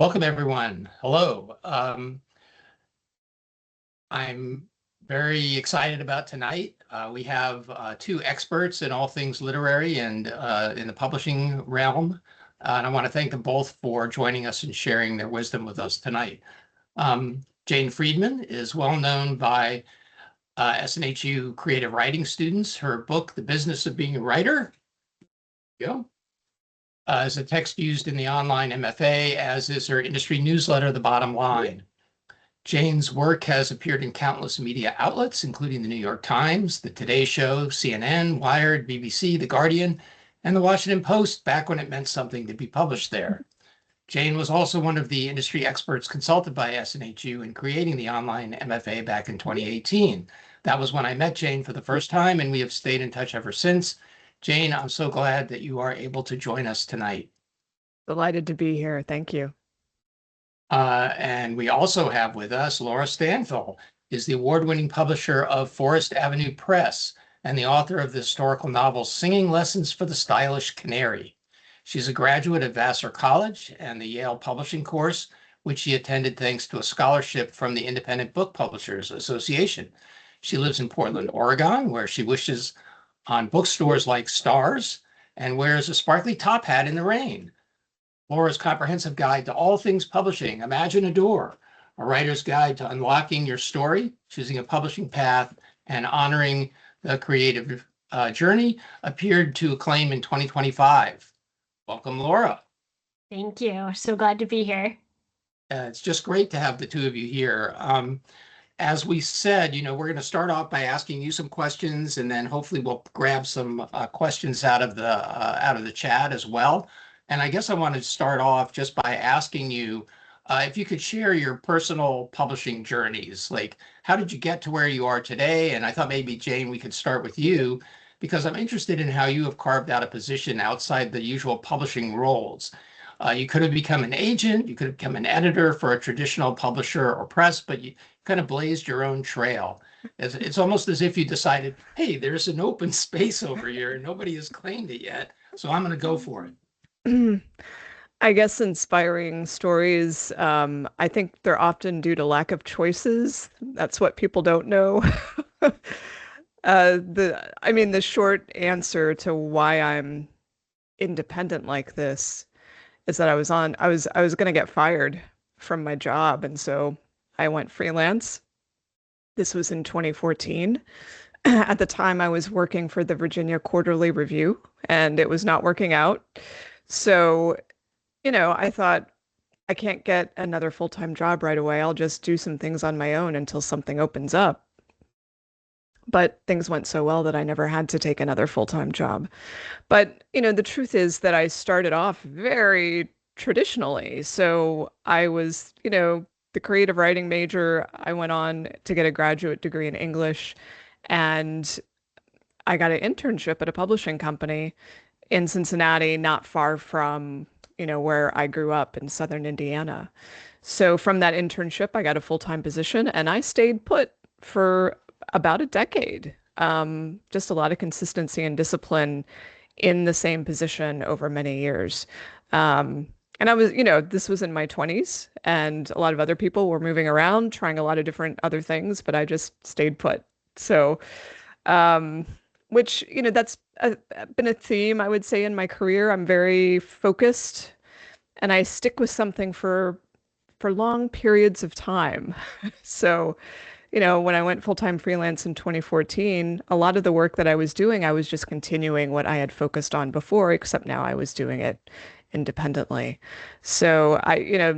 Welcome, everyone. Hello. I'm very excited about tonight. We have two experts in all things literary and in the publishing realm. And I want to thank them both for joining us and sharing their wisdom with us tonight. Jane Friedman is well known by SNHU creative writing students. Her book, The Business of Being a Writer, is a text used in the Online MFA, as is her industry newsletter, The Bottom Line. Jane's work has appeared in countless media outlets, including the New York Times, The Today Show, CNN, Wired, BBC, The Guardian, and The Washington Post, back when it meant something to be published there. Jane was also one of the industry experts consulted by SNHU in creating the Online MFA back in 2018. That was when I met Jane for the first time, and we have stayed in touch ever since. Jane, I'm so glad that you are able to join us tonight. Delighted to be here. Thank you. And we also have with us Laura Stanfill, is the award-winning publisher of Forest Avenue Press and the author of the historical novel Singing Lessons for the Stylish Canary. She's a graduate of Vassar College and the Yale Publishing course, which she attended thanks to a scholarship from the Independent Book Publishers Association. She lives in Portland, Oregon, where she wishes on bookstores like Stars and wears a sparkly top hat in the rain. Laura's comprehensive guide to all things publishing, Imagine a Door, a writer's guide to unlocking your story, choosing a publishing path, and honoring the creative journey, appeared to acclaim in 2025. Welcome, Laura. Thank you. So glad to be here. It's just great to have the two of you here. As we said, we're going to start off by asking you some questions, and then hopefully we'll grab some questions out of the chat as well. And I guess I wanted to start off just by asking you if you could share your personal publishing journeys. Like, how did you get to where you are today? And I thought maybe, Jane, we could start with you, because I'm interested in how you have carved out a position outside the usual publishing roles. You could have become an agent, you could have become an editor for a traditional publisher or press, but you kind of blazed your own trail. It's almost as if you decided, hey, there's an open space over here and nobody has claimed it yet, so I'm going to go for it. I guess inspiring stories, I think they're often due to lack of choices. That's what people don't know. The short answer to why I'm independent like this is that I was going to get fired from my job. And so I went freelance. This was in 2014. At the time, I was working for the Virginia Quarterly Review, and it was not working out. So, I thought, I can't get another full-time job right away. I'll just do some things on my own until something opens up. But things went so well that I never had to take another full-time job. But, the truth is that I started off very traditionally. So I was, the creative writing major. I went on to get a graduate degree in English, and I got an internship at a publishing company in Cincinnati, not far from, where I grew up in Southern Indiana. So from that internship, I got a full-time position, and I stayed put for about a decade. Just a lot of consistency and discipline in the same position over many years. And I was, this was in my 20s, and a lot of other people were moving around, trying a lot of different other things, but I just stayed put. So, which, that's been a theme, I would say, in my career. I'm very focused, and I stick with something for long periods of time. So, when I went full-time freelance in 2014, a lot of the work that I was doing, I was just continuing what I had focused on before, except now I was doing it independently. So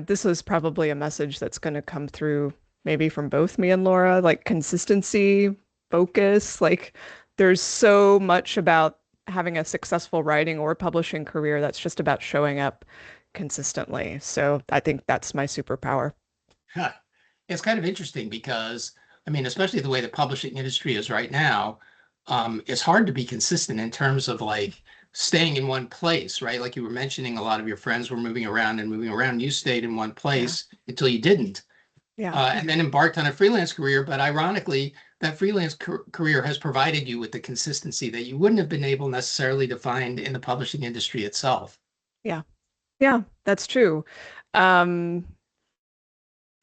this was probably a message that's going to come through maybe from both me and Laura, like consistency, focus. Like, there's so much about having a successful writing or publishing career that's just about showing up consistently. So I think that's my superpower. Huh. It's kind of interesting because, especially the way the publishing industry is right now, it's hard to be consistent in terms of like staying in one place, right? Like you were mentioning, a lot of your friends were moving around. You stayed in one place until you didn't. And then embarked on a freelance career. But ironically, that freelance career has provided you with the consistency that you wouldn't have been able necessarily to find in the publishing industry itself. Yeah, that's true. Um,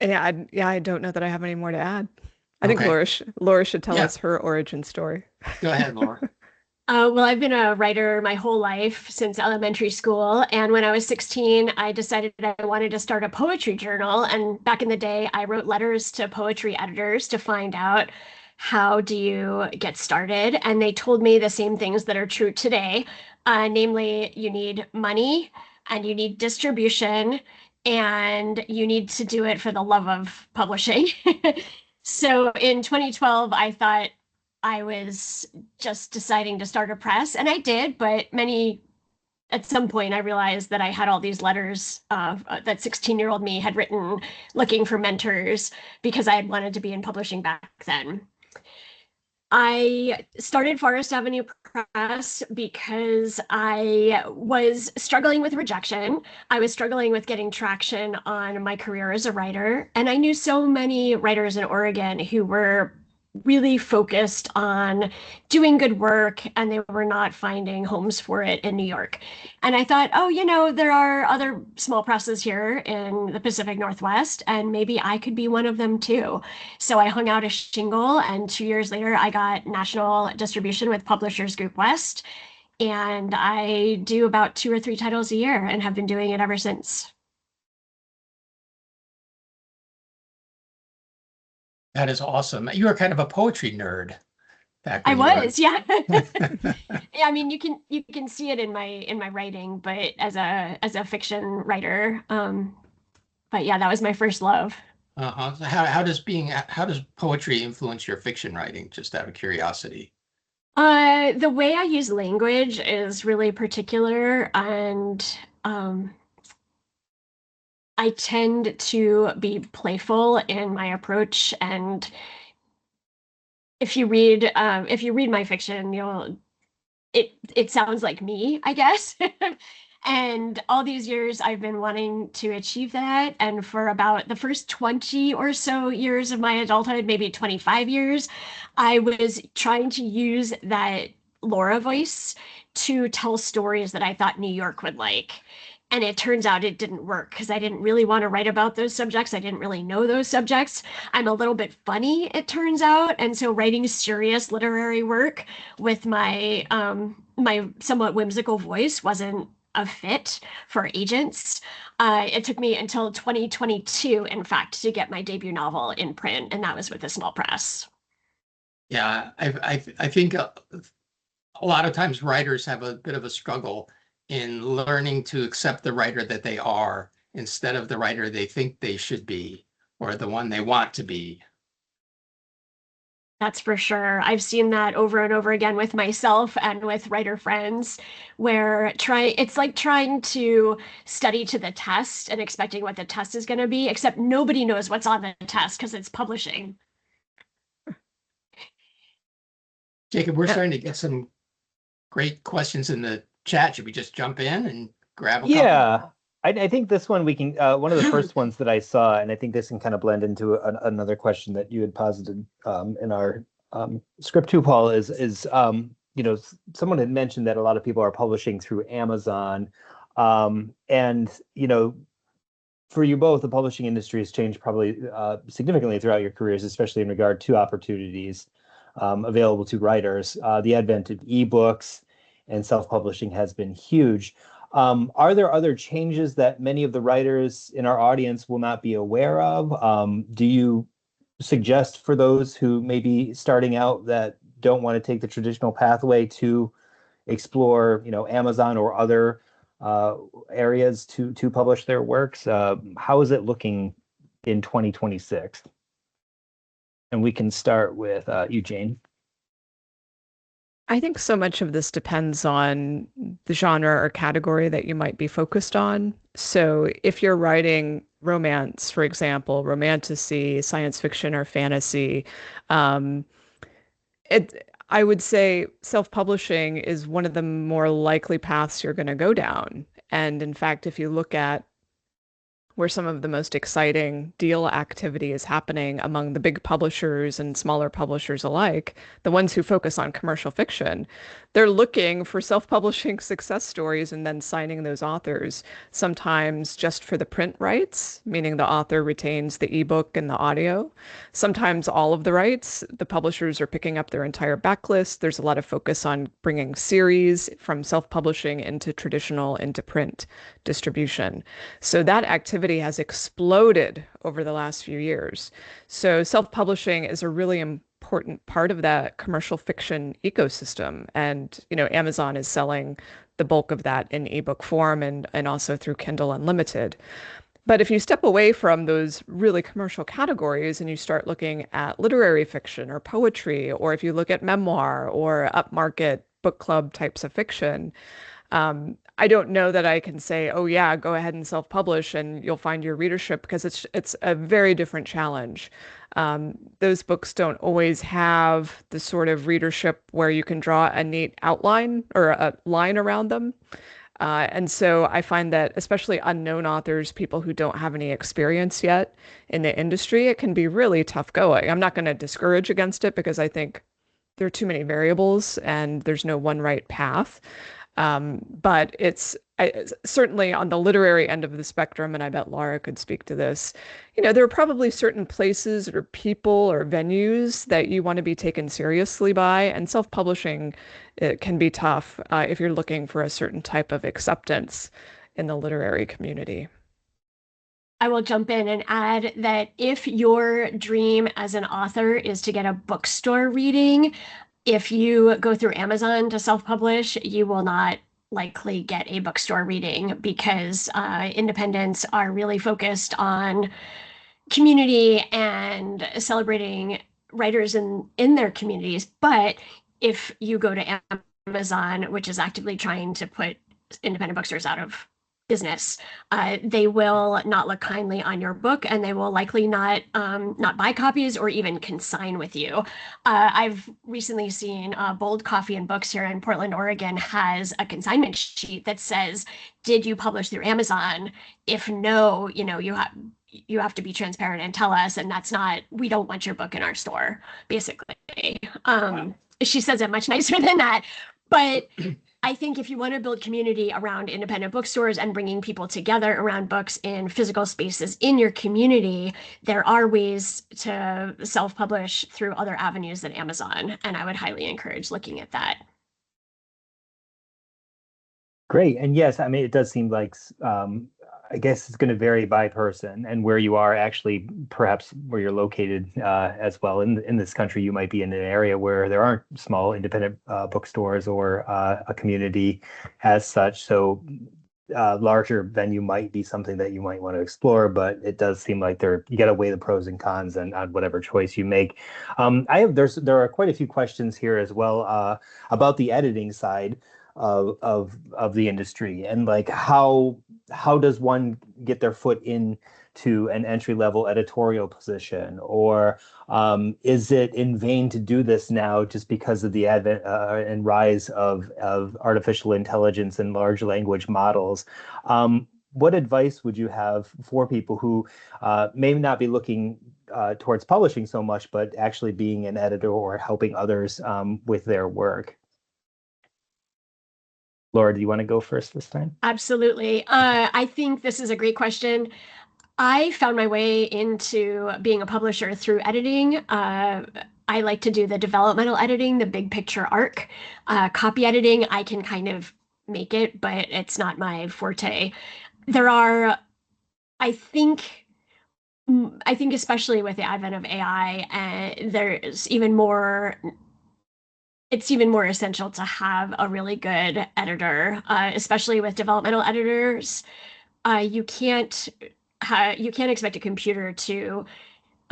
I don't know that I have any more to add. I think Okay. Laura should tell Yeah. us her origin story. Go ahead, Laura. Well, I've been a writer my whole life since elementary school. And when I was 16, I decided I wanted to start a poetry journal. And back in the day, I wrote letters to poetry editors to find out how do you get started. And they told me the same things that are true today. Namely, you need money and you need distribution and you need to do it for the love of publishing. So in 2012, I thought I was just deciding to start a press, and I did, but at some point I realized that I had all these letters that 16-year-old me had written looking for mentors because I had wanted to be in publishing back then. I started Forest Avenue Press because I was struggling with rejection. I was struggling with getting traction on my career as a writer. And I knew so many writers in Oregon who were really focused on doing good work and they were not finding homes for it in New York. And I thought, oh, there are other small presses here in the Pacific Northwest, and maybe I could be one of them too. So I hung out a shingle, and 2 years later, I got national distribution with Publishers Group West. And I do about 2 or 3 titles a year and have been doing it ever since. That is awesome. You were kind of a poetry nerd back I when you were. was, yeah. Yeah, I mean, you can see it in my writing, but as a fiction writer, but yeah, that was my first love. Uh-huh. So how does poetry influence your fiction writing, just out of curiosity? The way I use language is really particular, and I tend to be playful in my approach. And if you read my fiction, it sounds like me, I guess. And all these years I've been wanting to achieve that. And for about the first 20 or so years of my adulthood, maybe 25 years, I was trying to use that Laura voice to tell stories that I thought New York would like. And it turns out it didn't work because I didn't really want to write about those subjects. I didn't really know those subjects. I'm a little bit funny, it turns out. And so writing serious literary work with my somewhat whimsical voice wasn't a fit for agents. It took me until 2022, in fact, to get my debut novel in print, and that was with a small press. Yeah, I think a lot of times writers have a bit of a struggle in learning to accept the writer that they are instead of the writer they think they should be or the one they want to be. That's for sure. I've seen that over and over again with myself and with writer friends, where it's like trying to study to the test and expecting what the test is going to be, except nobody knows what's on the test because it's publishing. Jacob, we're starting to get some great questions in the chat. Should we just jump in and grab a couple? Yeah, I think this one we can, one of the first ones that I saw, and I think this can kind of blend into another question that you had posited in our script too, Paul, is someone had mentioned that a lot of people are publishing through Amazon. And, for you both, the publishing industry has changed probably significantly throughout your careers, especially in regard to opportunities available to writers. The advent of ebooks and self-publishing has been huge. Are there other changes that many of the writers in our audience will not be aware of? Do you suggest for those who may be starting out that don't want to take the traditional pathway to explore, Amazon or other areas to publish their works? How is it looking in 2026? And we can start with Eugene. I think so much of this depends on the genre or category that you might be focused on. So if you're writing romance, for example, romantasy, science fiction, or fantasy, I would say self-publishing is one of the more likely paths you're going to go down. And in fact, if you look at where some of the most exciting deal activity is happening among the big publishers and smaller publishers alike, the ones who focus on commercial fiction, they're looking for self-publishing success stories and then signing those authors, sometimes just for the print rights, meaning the author retains the ebook and the audio. Sometimes all of the rights, the publishers are picking up their entire backlist. There's a lot of focus on bringing series from self-publishing into print distribution. So that activity has exploded over the last few years. So self-publishing is a really important part of that commercial fiction ecosystem. And, Amazon is selling the bulk of that in ebook form and also through Kindle Unlimited. But if you step away from those really commercial categories and you start looking at literary fiction or poetry, or if you look at memoir or upmarket book club types of fiction, I don't know that I can say, oh yeah, go ahead and self-publish and you'll find your readership, because it's a very different challenge. Those books don't always have the sort of readership where you can draw a neat outline or a line around them. And so I find that especially unknown authors, people who don't have any experience yet in the industry, it can be really tough going. I'm not going to discourage against it, because I think there are too many variables and there's no one right path. But it's certainly on the literary end of the spectrum, and I bet Laura could speak to this. There are probably certain places or people or venues that you want to be taken seriously by, and self-publishing, it can be tough if you're looking for a certain type of acceptance in the literary community. I will jump in and add that if your dream as an author is to get a bookstore reading, if you go through Amazon to self-publish, you will not likely get a bookstore reading, because independents are really focused on community and celebrating writers in their communities. But if you go to Amazon, which is actively trying to put independent bookstores out of business, they will not look kindly on your book, and they will likely not buy copies or even consign with you. I've recently seen Bold Coffee and Books here in Portland, Oregon, has a consignment sheet that says, "Did you publish through Amazon? If no, you have to be transparent and tell us, and we don't want your book in our store," basically. Wow. She says it much nicer than that, but I think if you want to build community around independent bookstores and bringing people together around books in physical spaces in your community, there are ways to self-publish through other avenues than Amazon, and I would highly encourage looking at that. Great. And yes, I mean, it does seem like, I guess it's going to vary by person and where you are, actually, perhaps where you're located as well. In this country, you might be in an area where there aren't small independent bookstores or a community as such. So larger venue might be something that you might want to explore, but it does seem like you got to weigh the pros and cons and on whatever choice you make. There are quite a few questions here as well about the editing side of the industry, and like how does one get their foot into an entry-level editorial position, or is it in vain to do this now just because of the advent and rise of artificial intelligence and large language models? What advice would you have for people who may not be looking towards publishing so much, but actually being an editor or helping others with their work? Laura, do you want to go first this time? Absolutely. I think this is a great question. I found my way into being a publisher through editing. I like to do the developmental editing, the big picture arc. Copy editing, I can kind of make it, but it's not my forte. I think especially with the advent of AI, it's even more essential to have a really good editor, especially with developmental editors. You can't expect a computer to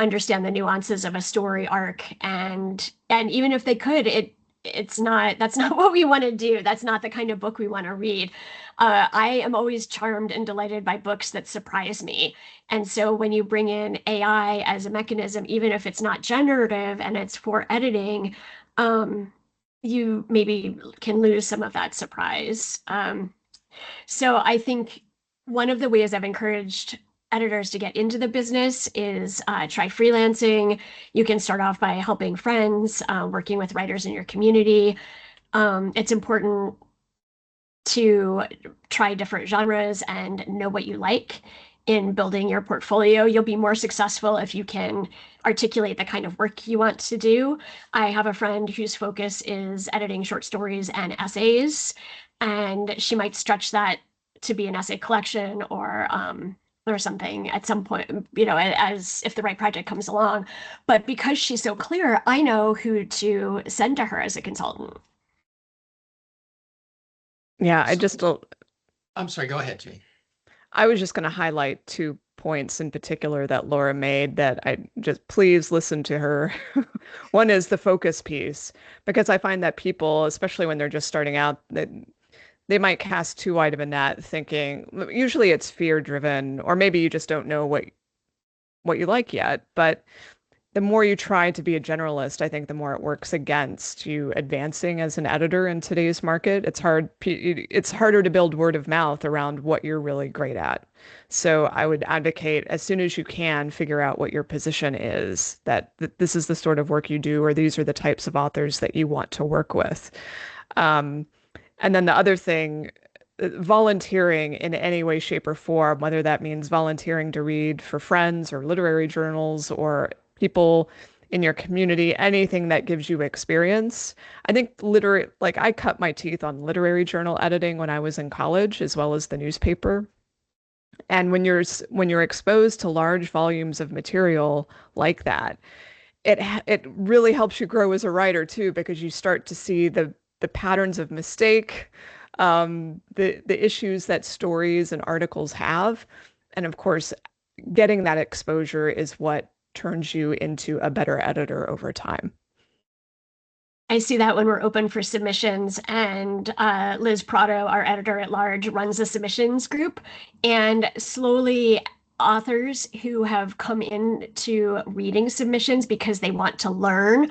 understand the nuances of a story arc, and even if they could, that's not what we want to do. That's not the kind of book we want to read. I am always charmed and delighted by books that surprise me. And so when you bring in AI as a mechanism, even if it's not generative and it's for editing, you maybe can lose some of that surprise. So I think one of the ways I've encouraged editors to get into the business is try freelancing. You can start off by helping friends, working with writers in your community. It's important to try different genres and know what you like in building your portfolio. You'll be more successful if you can articulate the kind of work you want to do. I have a friend whose focus is editing short stories and essays, and she might stretch that to be an essay collection or something at some point, as if the right project comes along. But because she's so clear, I know who to send to her as a consultant. Yeah, I'm sorry, go ahead, Jane. I was just going to highlight 2 points in particular that Laura made that I just please listen to her. One is the focus piece, because I find that people, especially when they're just starting out, that they might cast too wide of a net thinking, usually it's fear driven, or maybe you just don't know what you like yet. But the more you try to be a generalist, I think the more it works against you advancing as an editor in today's market. It's harder to build word of mouth around what you're really great at. So I would advocate, as soon as you can, figure out what your position is, that this is the sort of work you do, or these are the types of authors that you want to work with. And then the other thing, volunteering in any way, shape, or form, whether that means volunteering to read for friends or literary journals or people in your community, anything that gives you experience. I think I cut my teeth on literary journal editing when I was in college, as well as the newspaper. And when you're exposed to large volumes of material like that, it really helps you grow as a writer too, because you start to see the patterns of mistake, the issues that stories and articles have. And of course, getting that exposure is what turns you into a better editor over time. I see that when we're open for submissions, and Liz Prado, our editor at large, runs a submissions group, and slowly authors who have come into reading submissions because they want to learn,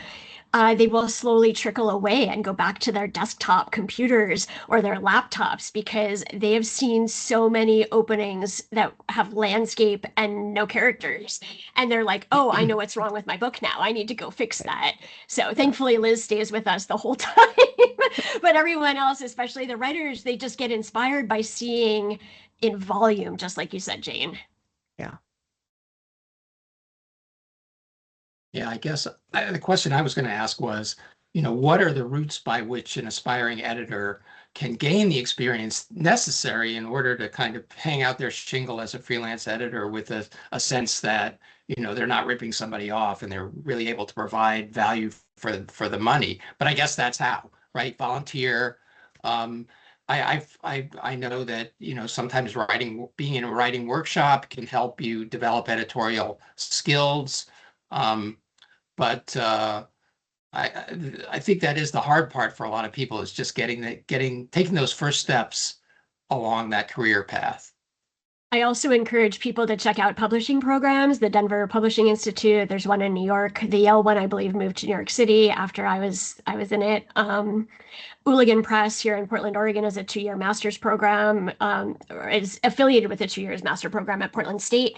they will slowly trickle away and go back to their desktop computers or their laptops because they have seen so many openings that have landscape and no characters. And they're like, oh, I know what's wrong with my book now. I need to go fix that. So thankfully, Liz stays with us the whole time. But everyone else, especially the writers, they just get inspired by seeing in volume, just like you said, Jane. Yeah. Yeah, I guess the question I was going to ask was, what are the routes by which an aspiring editor can gain the experience necessary in order to kind of hang out their shingle as a freelance editor with a sense that, they're not ripping somebody off and they're really able to provide value for the money. But I guess that's how, right? Volunteer. I know that, sometimes being in a writing workshop can help you develop editorial skills. But I think that is the hard part for a lot of people, is just taking those first steps along that career path. I also encourage people to check out publishing programs, the Denver Publishing Institute. There's one in New York. The Yale one, I believe, moved to New York City after I was in it. Hooligan Press here in Portland, Oregon is a 2-year master's program, or is affiliated with a 2 years master program at Portland State.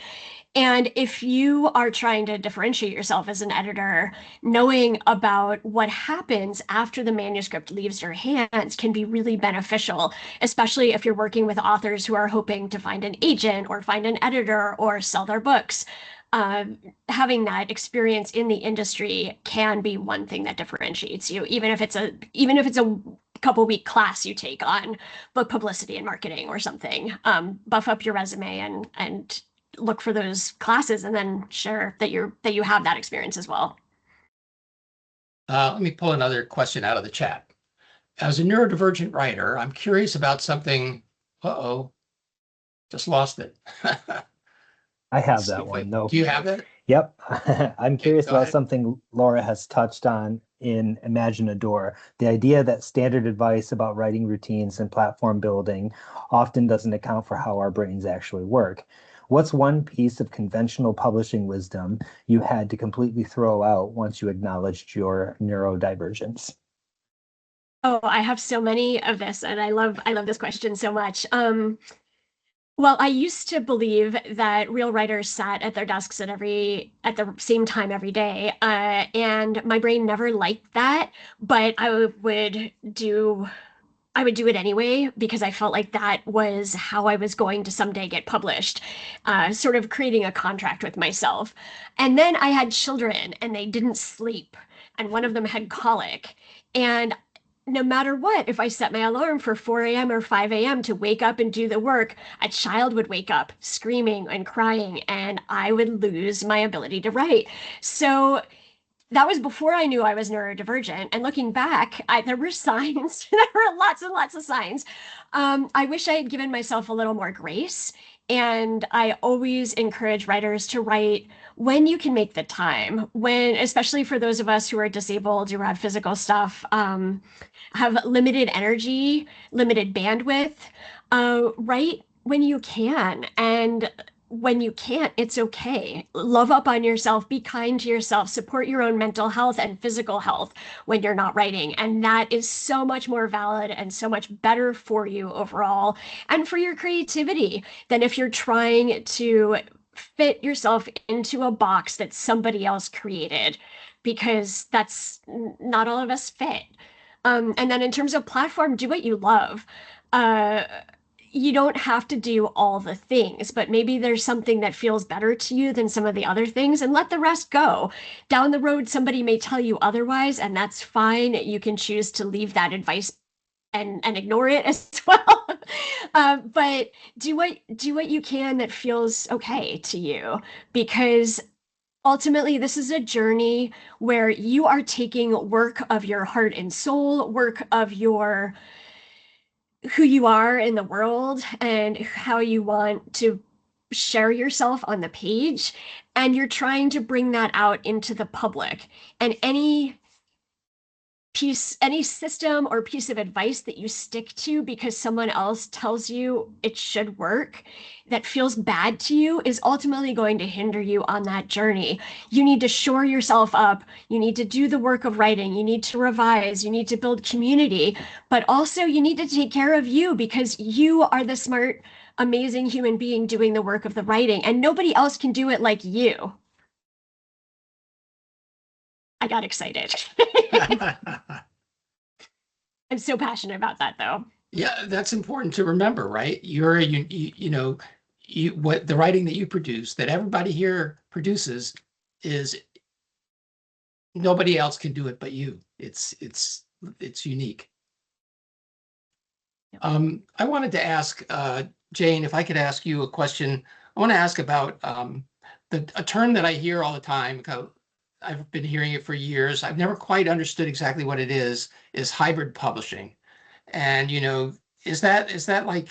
And if you are trying to differentiate yourself as an editor, knowing about what happens after the manuscript leaves your hands can be really beneficial, especially if you're working with authors who are hoping to find an agent or find an editor or sell their books. Having that experience in the industry can be one thing that differentiates you, even if it's a couple week class you take on book publicity and marketing or something. Buff up your resume and look for those classes, and then share that you have that experience as well. Let me pull another question out of the chat. As a neurodivergent writer, I'm curious about something. Just lost it. I have that one. No. Do you have it? Yep. I'm curious about ahead. Something Laura has touched on in Imaginador, the idea that standard advice about writing routines and platform building often doesn't account for how our brains actually work. What's one piece of conventional publishing wisdom you had to completely throw out once you acknowledged your neurodivergence? Oh, I have so many of this, and I love this question so much. Well, I used to believe that real writers sat at their desks at the same time every day, and my brain never liked that. But I would do it anyway because I felt like that was how I was going to someday get published, sort of creating a contract with myself. And then I had children, and they didn't sleep, and one of them had colic, and no matter what, if I set my alarm for 4 a.m. or 5 a.m. to wake up and do the work, a child would wake up screaming and crying, and I would lose my ability to write. So that was before I knew I was neurodivergent. And looking back, there were signs. There were lots and lots of signs. I wish I had given myself a little more grace. And I always encourage writers to write when you can make the time. When, especially for those of us who are disabled, who have physical stuff, have limited energy, limited bandwidth, write when you can. And when you can't, it's okay. Love up on yourself, be kind to yourself, support your own mental health and physical health when you're not writing. And that is so much more valid and so much better for you overall and for your creativity than if you're trying to fit yourself into a box that somebody else created, because that's not all of us fit. And then in terms of platform, do what you love. You don't have to do all the things, but maybe there's something that feels better to you than some of the other things, and let the rest go. Down the road, somebody may tell you otherwise, and that's fine. You can choose to leave that advice and ignore it as well. But do what you can that feels okay to you, because ultimately, this is a journey where you are taking work of your heart and soul, work of your who you are in the world and how you want to share yourself on the page, and you're trying to bring that out into the public. And any system or piece of advice that you stick to because someone else tells you it should work that feels bad to you is ultimately going to hinder you on that journey. You need to shore yourself up. You need to do the work of writing. You need to revise. You need to build community, but also you need to take care of you, because you are the smart, amazing human being doing the work of the writing, and nobody else can do it like you. I got excited. I'm so passionate about that, though. Yeah, that's important to remember, right? What the writing that you produce, that everybody here produces, is nobody else can do it but you. It's unique. Yep. I wanted to ask Jane, if I could ask you a question. I want to ask about a term that I hear all the time. I've been hearing it for years. I've never quite understood exactly what it is hybrid publishing. And, is that like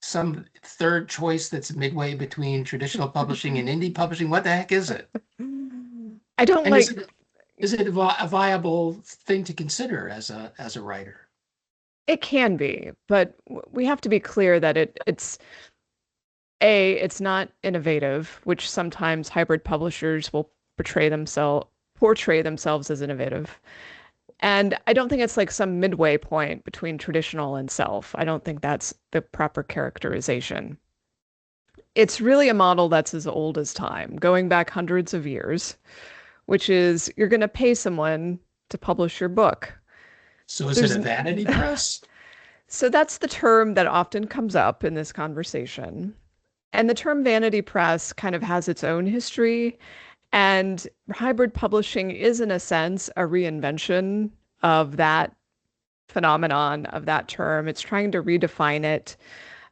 some third choice that's midway between traditional publishing and indie publishing? What the heck is it? I don't And like. is it a viable thing to consider as a writer? It can be, but we have to be clear that it's not innovative, which sometimes hybrid publishers will portray themselves as innovative. And I don't think it's like some midway point between traditional and self. I don't think that's the proper characterization. It's really a model that's as old as time, going back hundreds of years, which is you're going to pay someone to publish your book. So is it a vanity press? So that's the term that often comes up in this conversation. And the term vanity press kind of has its own history. And hybrid publishing is, in a sense, a reinvention of that phenomenon, of that term. It's trying to redefine it.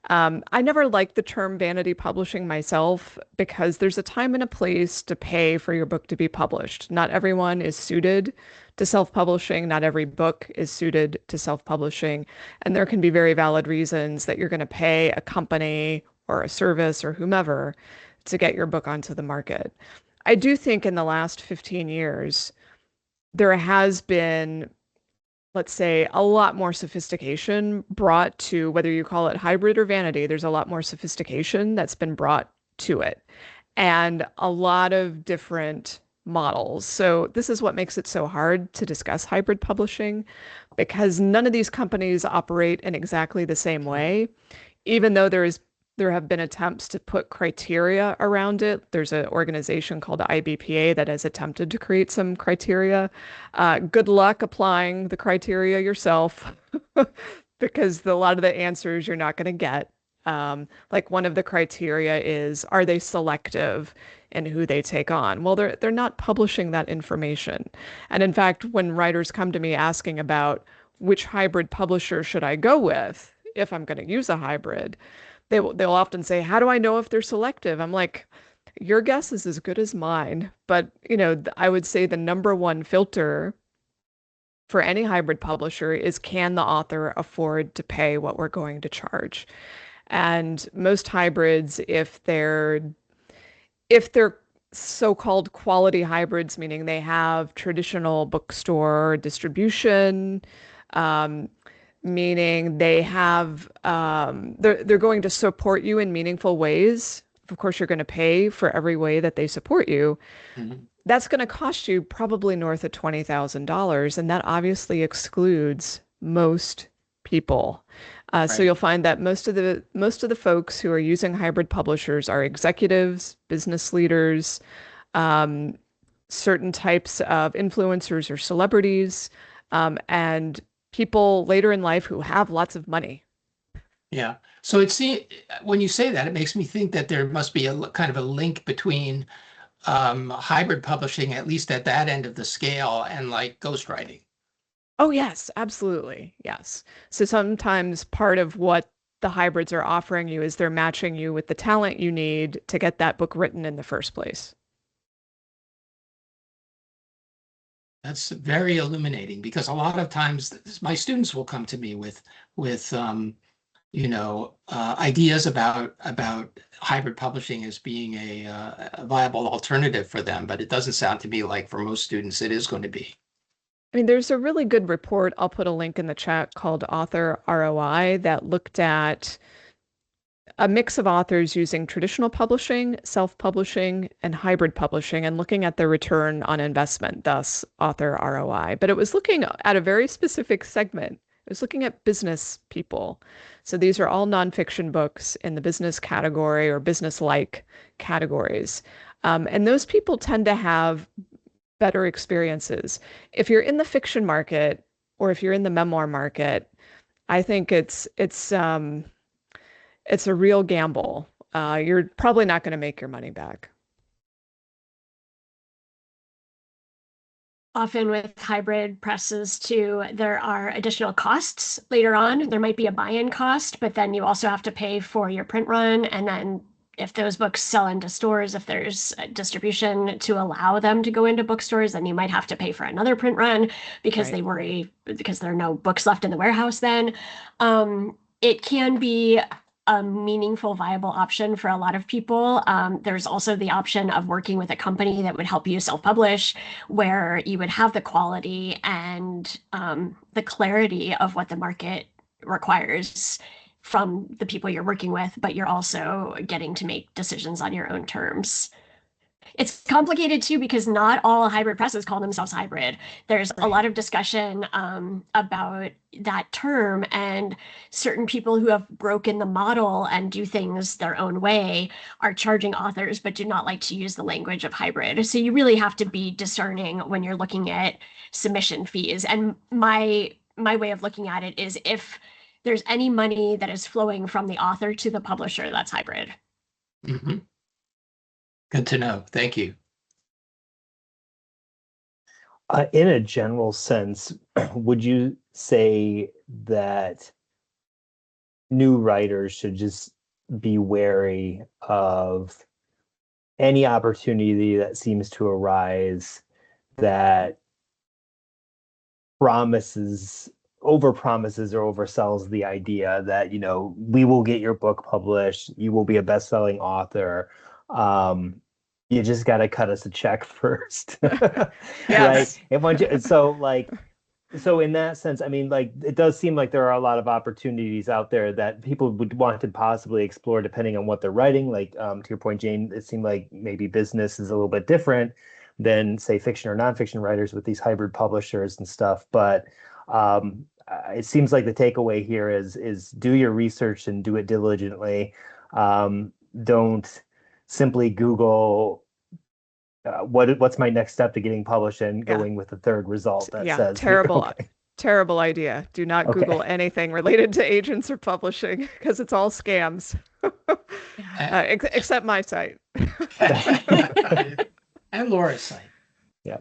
I never liked the term vanity publishing myself because there's a time and a place to pay for your book to be published. Not everyone is suited to self-publishing. Not every book is suited to self-publishing. And there can be very valid reasons that you're going to pay a company or a service or whomever to get your book onto the market. I do think in the last 15 years, there has been, let's say, a lot more sophistication brought to, whether you call it hybrid or vanity, there's a lot more sophistication that's been brought to it, and a lot of different models. So this is what makes it so hard to discuss hybrid publishing, because none of these companies operate in exactly the same way, even though there is There have been attempts to put criteria around it. There's an organization called the IBPA that has attempted to create some criteria. Good luck applying the criteria yourself because a lot of the answers you're not going to get. Like one of the criteria is, are they selective in who they take on? Well, they're not publishing that information. And in fact, when writers come to me asking about which hybrid publisher should I go with if I'm going to use a hybrid, they'll often say, how do I know if they're selective? I'm like, your guess is as good as mine. But, I would say the number one filter for any hybrid publisher is, can the author afford to pay what we're going to charge? And most hybrids, if they're so-called quality hybrids, meaning they have traditional bookstore distribution, meaning they have they're going to support you in meaningful ways. Of course, you're going to pay for every way that they support you. Mm-hmm. That's going to cost you probably north of $20,000, and that obviously excludes most people. Right. So you'll find that most of the folks who are using hybrid publishers are executives, business leaders, certain types of influencers or celebrities, and people later in life who have lots of money. Yeah. So when you say that, it makes me think that there must be a kind of a link between hybrid publishing, at least at that end of the scale, and like ghostwriting. Oh, yes, absolutely. Yes. So sometimes part of what the hybrids are offering you is they're matching you with the talent you need to get that book written in the first place. That's very illuminating, because a lot of times my students will come to me with ideas about hybrid publishing as being a viable alternative for them, but it doesn't sound to me like for most students it is going to be. I mean, there's a really good report, I'll put a link in the chat, called Author ROI, that looked at a mix of authors using traditional publishing, self-publishing, and hybrid publishing, and looking at the return on investment, thus Author ROI. But it was looking at a very specific segment. It was looking at business people. So these are all nonfiction books in the business category or business-like categories. And those people tend to have better experiences. If you're in the fiction market or if you're in the memoir market, I think it's a real gamble. You're probably not going to make your money back. Often with hybrid presses too, there are additional costs later on. There might be a buy-in cost, but then you also have to pay for your print run. And then if those books sell into stores, if there's distribution to allow them to go into bookstores, then you might have to pay for another print run because they worry because there are no books left in the warehouse then. It can be a meaningful, viable option for a lot of people. There's also the option of working with a company that would help you self-publish, where you would have the quality and the clarity of what the market requires from the people you're working with, but you're also getting to make decisions on your own terms. It's complicated too, because not all hybrid presses call themselves hybrid. There's a lot of discussion about that term, and certain people who have broken the model and do things their own way are charging authors, but do not like to use the language of hybrid. So you really have to be discerning when you're looking at submission fees. And my way of looking at it is, if there's any money that is flowing from the author to the publisher, that's hybrid. Mm-hmm. Good to know. Thank you. In a general sense, would you say that new writers should just be wary of any opportunity that seems to arise that overpromises or oversells the idea that, we will get your book published, you will be a best-selling author, you just got to cut us a check first. Yes. Right? So in that sense, I mean, it does seem like there are a lot of opportunities out there that people would want to possibly explore depending on what they're writing. To your point, Jane, it seemed like maybe business is a little bit different than, say, fiction or nonfiction writers with these hybrid publishers and stuff. But it seems like the takeaway here is do your research and do it diligently. Don't simply Google what's my next step to getting published and going with the third result that says terrible. Okay. Terrible idea. Do not Google anything related to agents or publishing because it's all scams. Except my site. And Laura's site. Yeah.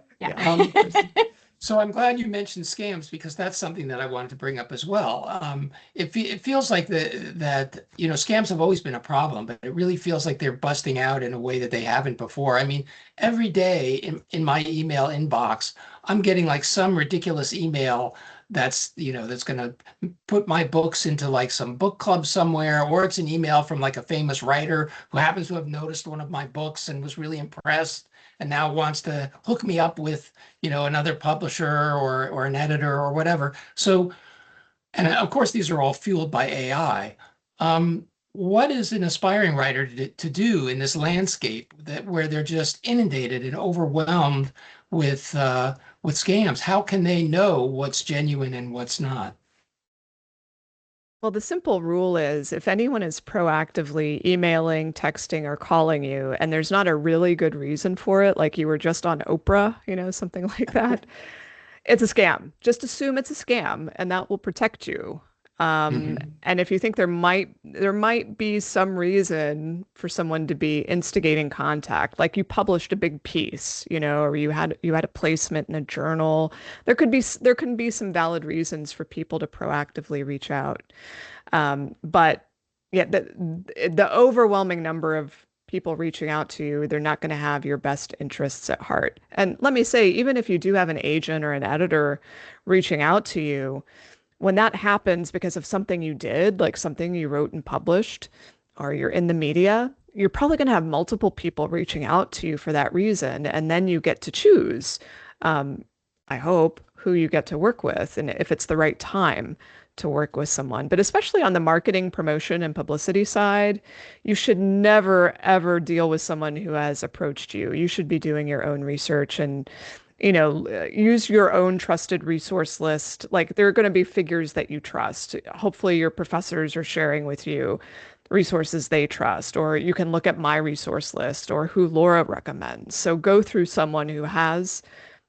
So I'm glad you mentioned scams because that's something that I wanted to bring up as well. It feels like that scams have always been a problem, but it really feels like they're busting out in a way that they haven't before. I mean, every day in my email inbox, I'm getting like some ridiculous email that's going to put my books into like some book club somewhere, or it's an email from like a famous writer who happens to have noticed one of my books and was really impressed and now wants to hook me up with, another publisher or an editor or whatever. So, and of course, these are all fueled by AI. What is an aspiring writer to do in this landscape where they're just inundated and overwhelmed with scams? How can they know what's genuine and what's not? Well, the simple rule is if anyone is proactively emailing, texting, or calling you, and there's not a really good reason for it, like you were just on Oprah, something like that, it's a scam. Just assume it's a scam, and that will protect you. And if you think there might be some reason for someone to be instigating contact, like you published a big piece, or you had a placement in a journal, there can be some valid reasons for people to proactively reach out. But yeah, the overwhelming number of people reaching out to you, they're not going to have your best interests at heart. And let me say, even if you do have an agent or an editor reaching out to you, when that happens because of something you did, like something you wrote and published, or you're in the media, you're probably going to have multiple people reaching out to you for that reason. And then you get to choose, I hope, who you get to work with and if it's the right time to work with someone. But especially on the marketing, promotion, and publicity side, you should never, ever deal with someone who has approached you. You should be doing your own research and use your own trusted resource list. Like there are going to be figures that you trust. Hopefully your professors are sharing with you resources they trust, or you can look at my resource list or who Laura recommends. So go through someone who has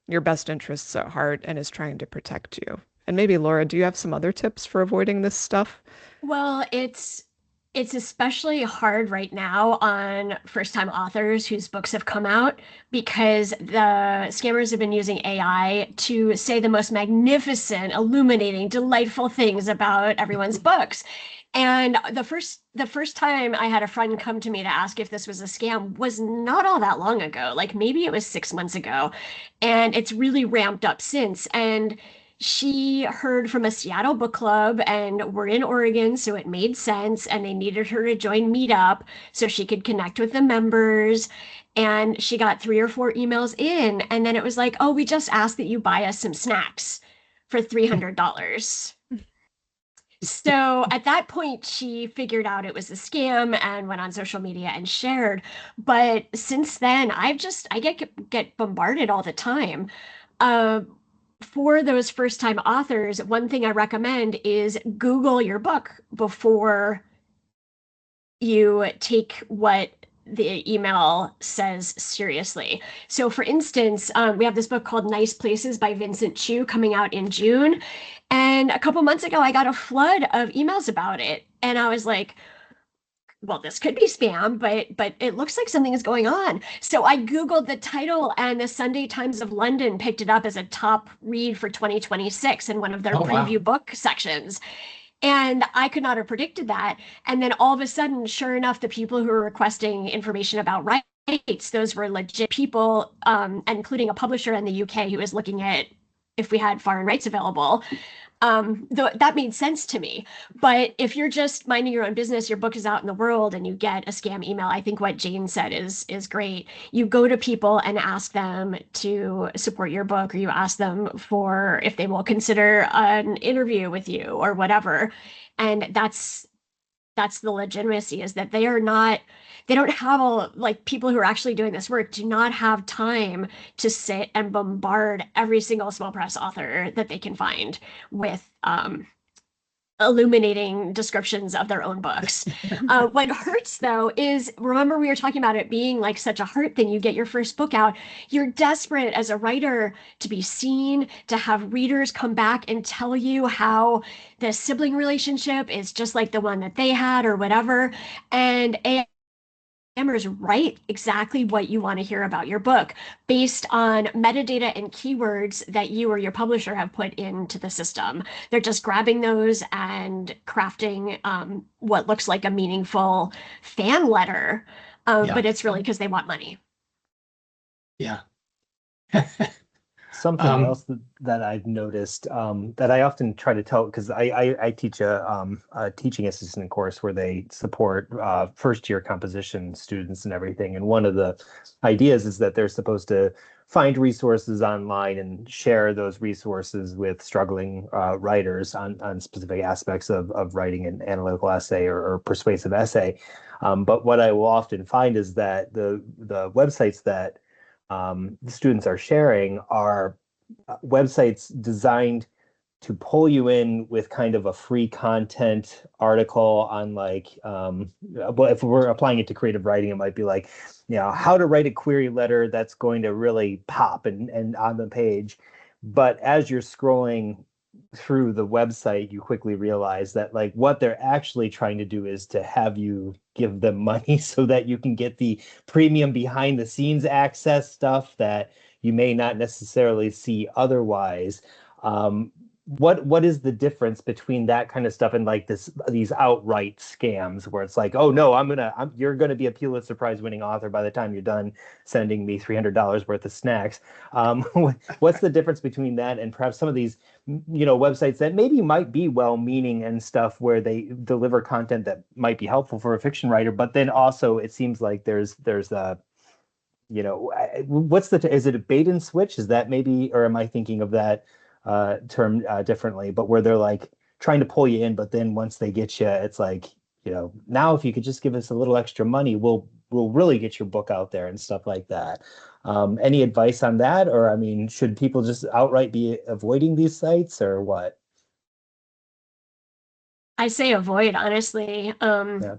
your best interests at heart and is trying to protect you. And maybe Laura, do you have some other tips for avoiding this stuff? Well, it's especially hard right now on first-time authors whose books have come out because the scammers have been using AI to say the most magnificent, illuminating, delightful things about everyone's books. And the first time I had a friend come to me to ask if this was a scam was not all that long ago. Like maybe it was 6 months ago. And it's really ramped up since. And she heard from a Seattle book club and we're in Oregon, so it made sense. And they needed her to join Meetup so she could connect with the members. And she got 3 or 4 emails in. And then it was like, oh, we just asked that you buy us some snacks for $300. So at that point, she figured out it was a scam and went on social media and shared. But since then, I get bombarded all the time. For those first-time authors, one thing I recommend is Google your book before you take what the email says seriously. So for instance, we have this book called Nice Places by Vincent Chu coming out in June. And a couple months ago, I got a flood of emails about it. And I was like, well, this could be spam, but it looks like something is going on. So I Googled the title and the Sunday Times of London picked it up as a top read for 2026 in one of their preview book sections. And I could not have predicted that. And then all of a sudden, sure enough, the people who were requesting information about rights, those were legit people, including a publisher in the UK who was looking at if we had foreign rights available. That made sense to me. But if you're just minding your own business, your book is out in the world and you get a scam email, I think what Jane said is great. You go to people and ask them to support your book, or you ask them for if they will consider an interview with you or whatever. And that's the legitimacy, is that they don't have like people who are actually doing this work do not have time to sit and bombard every single small press author that they can find with illuminating descriptions of their own books. What hurts though is, remember we were talking about it being like such a heart thing. You get your first book out, you're desperate as a writer to be seen, to have readers come back and tell you how the sibling relationship is just like the one that they had or whatever. And AMers write exactly what you want to hear about your book based on metadata and keywords that you or your publisher have put into the system. They're just grabbing those and crafting what looks like a meaningful fan letter, but it's really because they want money. Yeah. Something else that I've noticed that I often try to tell, because I teach a teaching assistant course where they support first-year composition students and everything. And one of the ideas is that they're supposed to find resources online and share those resources with struggling writers on specific aspects of writing an analytical essay or persuasive essay. But what I will often find is that the websites that the students are sharing are websites designed to pull you in with kind of a free content article on like, well, if we're applying it to creative writing, it might be like, how to write a query letter that's going to really pop and on the page. But as you're scrolling through the website, you quickly realize that like what they're actually trying to do is to have you give them money so that you can get the premium behind the scenes access stuff that you may not necessarily see otherwise. What is the difference between that kind of stuff and like these outright scams where it's like, oh no, you're gonna be a Pulitzer Prize winning author by the time you're done sending me $300 worth of snacks? What's the difference between that and perhaps some of these websites that maybe might be well-meaning and stuff where they deliver content that might be helpful for a fiction writer, but then also it seems like there's a is it a bait and switch? Is that maybe, or am I thinking of that term differently, but where they're like trying to pull you in, but then once they get you, it's like, now if you could just give us a little extra money, we'll really get your book out there and stuff like that. Any advice on that? Or, I mean, should people just outright be avoiding these sites or what? I say avoid, honestly. Yeah.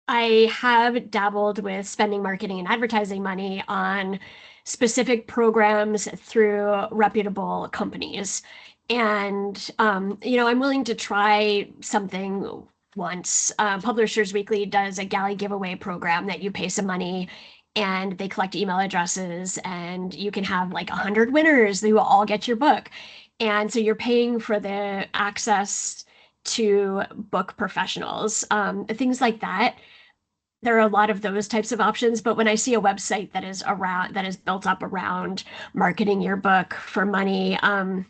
I have dabbled with spending marketing and advertising money on specific programs through reputable companies. And, I'm willing to try something once. Publishers Weekly does a galley giveaway program that you pay some money and they collect email addresses and you can have like 100 winners who will all get your book. And so you're paying for the access to book professionals, things like that. There are a lot of those types of options, but when I see a website that is built up around marketing your book for money, I'm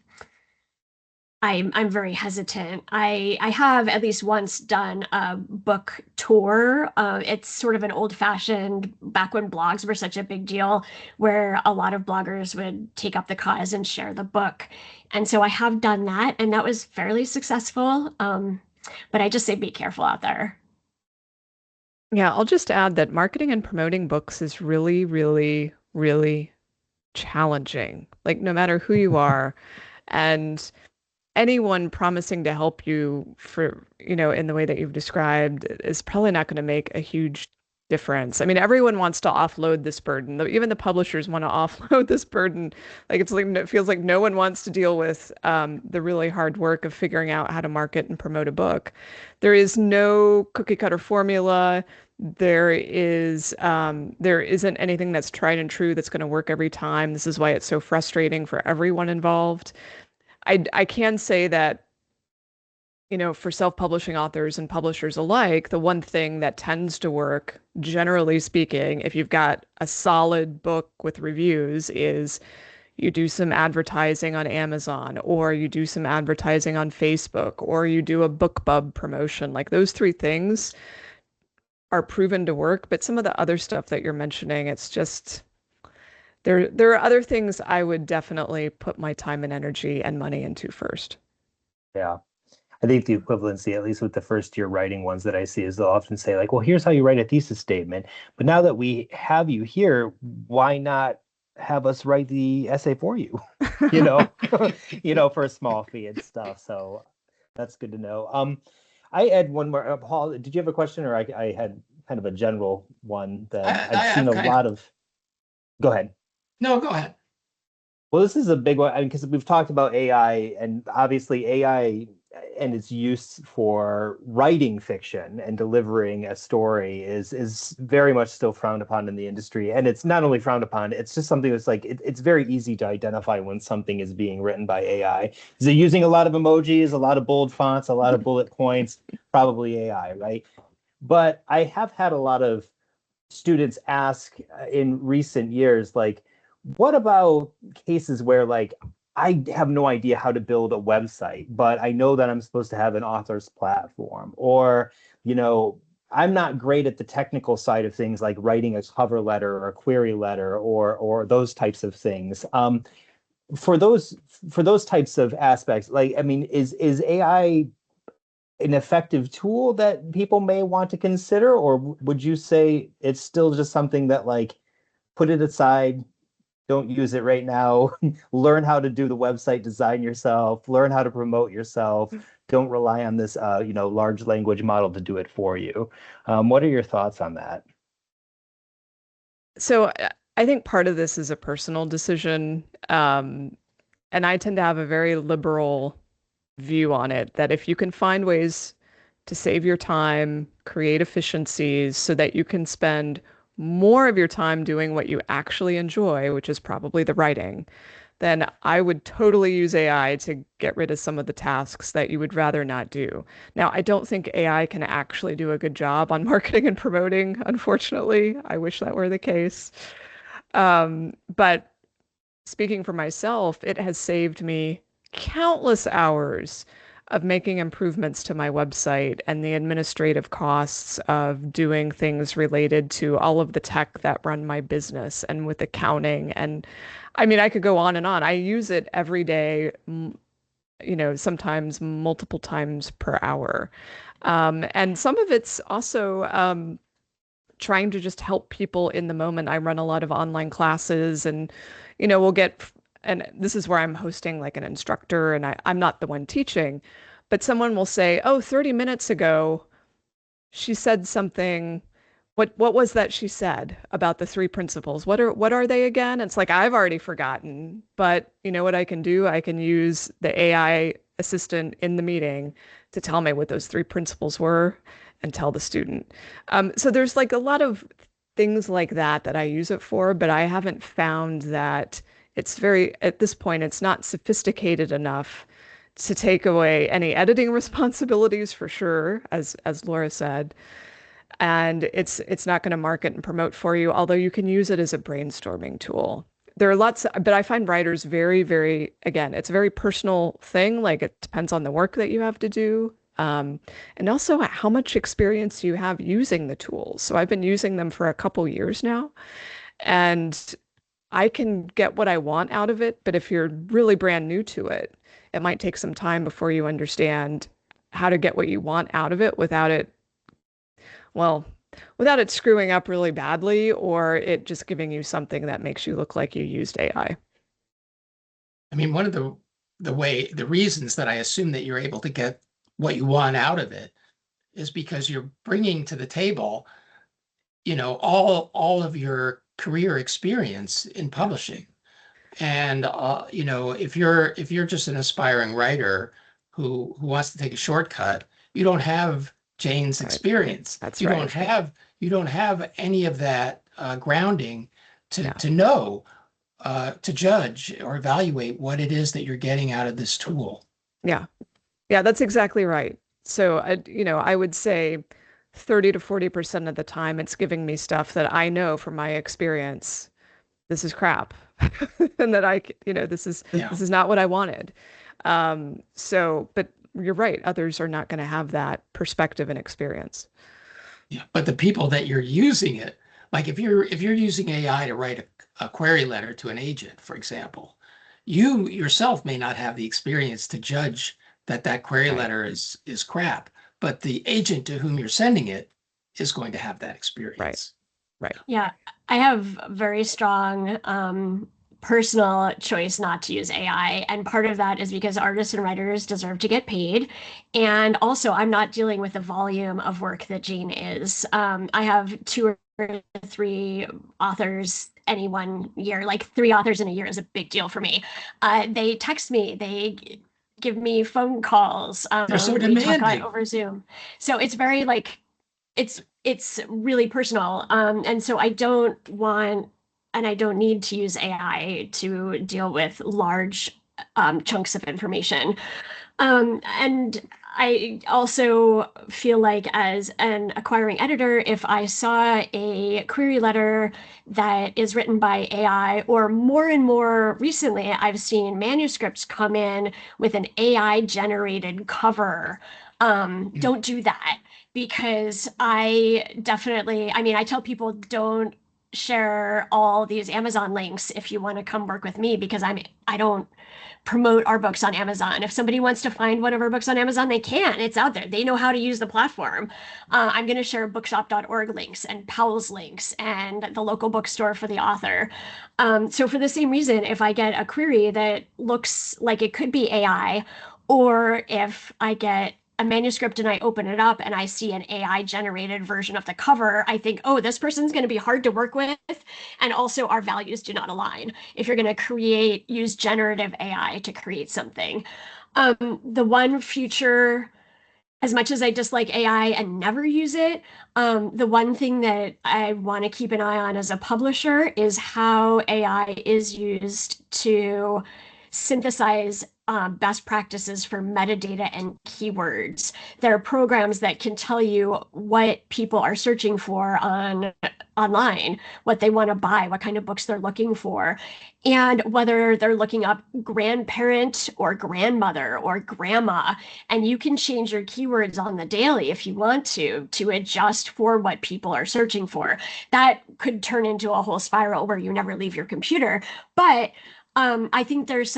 very hesitant. I have at least once done a book tour. It's sort of an old-fashioned, back when blogs were such a big deal, where a lot of bloggers would take up the cause and share the book. And so I have done that, and that was fairly successful. But I just say be careful out there. Yeah, I'll just add that marketing and promoting books is really, really, really challenging. Like, no matter who you are, and anyone promising to help you for, in the way that you've described is probably not going to make a huge difference. I mean, everyone wants to offload this burden. Even the publishers want to offload this burden. Like it feels like no one wants to deal with the really hard work of figuring out how to market and promote a book. There is no cookie cutter formula. There isn't anything that's tried and true that's going to work every time. This is why it's so frustrating for everyone involved. I can say that, for self-publishing authors and publishers alike, the one thing that tends to work, generally speaking, if you've got a solid book with reviews, is you do some advertising on Amazon, or you do some advertising on Facebook, or you do a BookBub promotion. Like those three things are proven to work, but some of the other stuff that you're mentioning, it's just, there are other things I would definitely put my time and energy and money into first. Yeah. I think the equivalency, at least with the first year writing ones that I see, is they'll often say like, well, here's how you write a thesis statement. But now that we have you here, why not have us write the essay for you, for a small fee and stuff. So That's good to know. I had one more. Paul, did you have a question, or I had kind of a general one that I've seen a lot of. Go ahead. No, go ahead. Well, this is a big one because we've talked about AI, and obviously AI and its use for writing fiction and delivering a story is very much still frowned upon in the industry. And it's not only frowned upon, it's just something that's like it's very easy to identify when something is being written by AI. Is it using a lot of emojis, a lot of bold fonts, a lot of bullet points? Probably AI, right? But I have had a lot of students ask in recent years, like, what about cases where like I have no idea how to build a website, but I know that I'm supposed to have an author's platform, or, I'm not great at the technical side of things like writing a cover letter or a query letter or those types of things. For those types of aspects, like, I mean, is AI an effective tool that people may want to consider, or would you say it's still just something that like put it aside, don't use it right now, learn how to do the website design yourself, learn how to promote yourself, don't rely on this large language model to do it for you? What are your thoughts on that? So I think part of this is a personal decision, and I tend to have a very liberal view on it, that if you can find ways to save your time, create efficiencies so that you can spend more of your time doing what you actually enjoy, which is probably the writing, then I would totally use AI to get rid of some of the tasks that you would rather not do. Now, I don't think AI can actually do a good job on marketing and promoting, unfortunately. I wish that were the case. But speaking for myself, it has saved me countless hours of making improvements to my website and the administrative costs of doing things related to all of the tech that run my business and with accounting. And I mean, I could go on and on. I use it every day, sometimes multiple times per hour. And some of it's also trying to just help people in the moment. I run a lot of online classes and, and this is where I'm hosting like an instructor and I'm not the one teaching, but someone will say, oh, 30 minutes ago, she said something. What was that she said about the 3 principles? What are they again? It's like, I've already forgotten, but you know what I can do? I can use the AI assistant in the meeting to tell me what those 3 principles were and tell the student. So there's like a lot of things like that I use it for, but I haven't found that at this point, it's not sophisticated enough to take away any editing responsibilities for sure, as Laura said. And it's not going to market and promote for you, although you can use it as a brainstorming tool. There are lots, but I find writers very, very, again, it's a very personal thing. Like it depends on the work that you have to do. And also how much experience you have using the tools. So I've been using them for a couple years now, and I can get what I want out of it. But if you're really brand new to it, it might take some time before you understand how to get what you want out of it without it screwing up really badly or it just giving you something that makes you look like you used AI. I mean, one of the reasons that I assume that you're able to get what you want out of it is because you're bringing to the table, all of your career experience in publishing. And, if you're just an aspiring writer who wants to take a shortcut, you don't have Jane's experience. That's you right. You don't have any of that grounding to to judge or evaluate what it is that you're getting out of this tool. Yeah. Yeah, that's exactly right. So, I would say 30 to 40% of the time it's giving me stuff that I know from my experience, this is crap. And that this is not what I wanted. But you're right. Others are not going to have that perspective and experience. Yeah, but the people that you're using it, like if you're using AI to write a query letter to an agent, for example, you yourself may not have the experience to judge that query letter is crap, but the agent to whom you're sending it is going to have that experience. Right. Yeah, I have very strong personal choice not to use AI. And part of that is because artists and writers deserve to get paid. And also, I'm not dealing with the volume of work that Jane is. I have 2 or 3 authors any one year. Like 3 authors in a year is a big deal for me. They text me, they give me phone calls. They're so We talk demanding. over Zoom. So it's very like, it's really personal. And so I don't want, and I don't need to use AI to deal with large chunks of information. And I also feel like as an acquiring editor, if I saw a query letter that is written by AI, or more and more recently, I've seen manuscripts come in with an AI generated cover. Don't do that, because I mean, I tell people, don't share all these Amazon links if you want to come work with me, because I don't promote our books on Amazon. If somebody wants to find one of our books on Amazon, they can. It's out there. They know how to use the platform. I'm going to share bookshop.org links and Powell's links and the local bookstore for the author. So for the same reason, if I get a query that looks like it could be AI, or if I get a manuscript and I open it up and I see an AI generated version of the cover, I think, oh, this person's going to be hard to work with. And also our values do not align if you're going to use generative AI to create something. The one future, as much as I dislike AI and never use it, the one thing that I want to keep an eye on as a publisher is how AI is used to synthesize best practices for metadata and keywords. There are programs that can tell you what people are searching for online, what they want to buy, what kind of books they're looking for, and whether they're looking up grandparent or grandmother or grandma. And you can change your keywords on the daily if you want to adjust for what people are searching for. That could turn into a whole spiral where you never leave your computer. But I think there's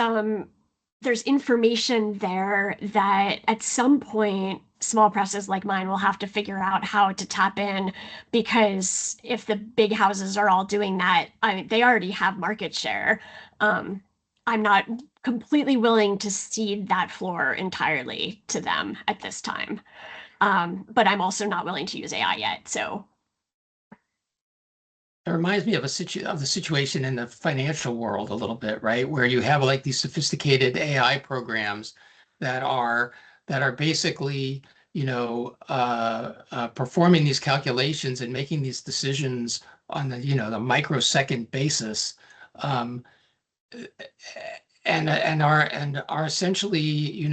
information there that at some point small presses like mine will have to figure out how to tap in, because if the big houses are all doing that, they already have market share. I'm not completely willing to cede that floor entirely to them at this time. But I'm also not willing to use AI yet. So it reminds me of the situation in the financial world a little bit, right? Where you have like these sophisticated AI programs that are basically, performing these calculations and making these decisions on the microsecond basis, and are essentially,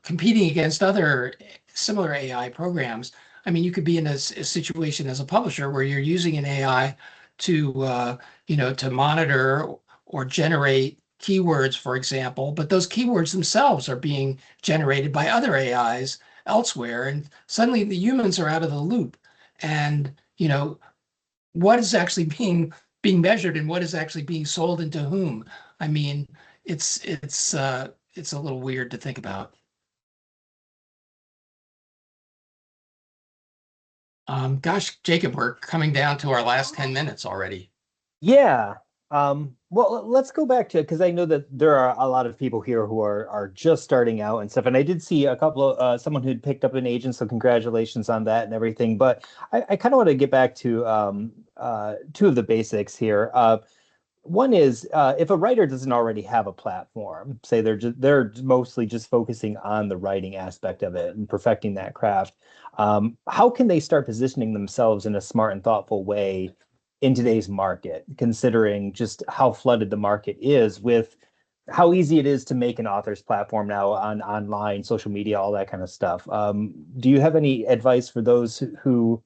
competing against other similar AI programs. I mean, you could be in a situation as a publisher where you're using an AI to, to monitor or generate keywords, for example, but those keywords themselves are being generated by other AIs elsewhere, and suddenly the humans are out of the loop. And, what is actually being measured and what is actually being sold into whom? I mean, it's a little weird to think about. Gosh, Jacob, we're coming down to our last 10 minutes already. Yeah. Well, let's go back to, because I know that there are a lot of people here who are just starting out and stuff. And I did see a couple of someone who'd picked up an agent, so congratulations on that and everything. But I kind of want to get back to 2 of the basics here. One is if a writer doesn't already have a platform, say they're mostly just focusing on the writing aspect of it and perfecting that craft. How can they start positioning themselves in a smart and thoughtful way in today's market, considering just how flooded the market is with how easy it is to make an author's platform now on online, social media, all that kind of stuff? Do you have any advice for those who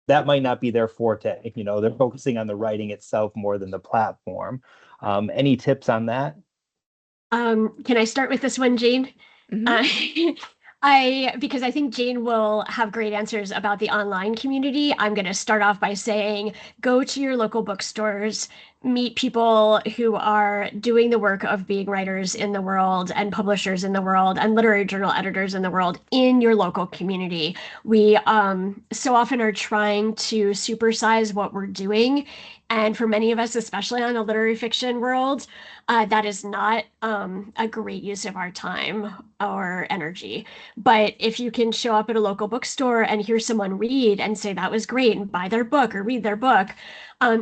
that might not be their forte? They're focusing on the writing itself more than the platform. Any tips on that? Can I start with this one, Jane? Mhm. Because I think Jane will have great answers about the online community, I'm going to start off by saying, go to your local bookstores, meet people who are doing the work of being writers in the world and publishers in the world and literary journal editors in the world in your local community. We so often are trying to supersize what we're doing. And for many of us, especially on the literary fiction world, that is not a great use of our time or energy. But if you can show up at a local bookstore and hear someone read and say that was great and buy their book or read their book,